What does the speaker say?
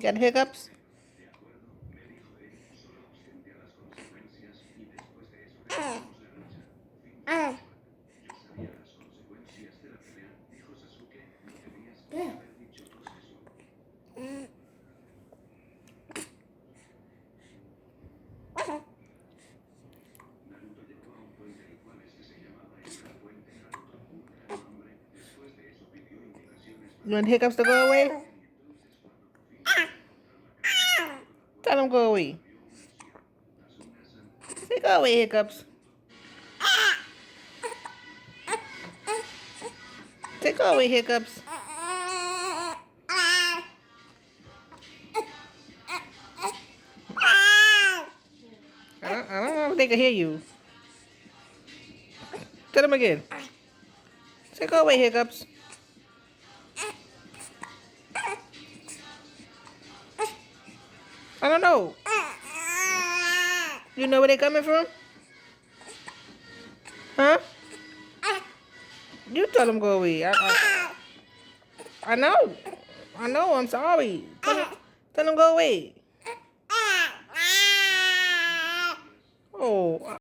Got hiccups? You want hiccups to go away? Tell them go away. Say go away, hiccups. Say go away, hiccups. I don't know if they can hear you. Tell them again. Say go away, hiccups. I don't know. You know where they coming from? Huh? You tell them go away. I know. I know. I'm sorry. Tell them go away. Oh.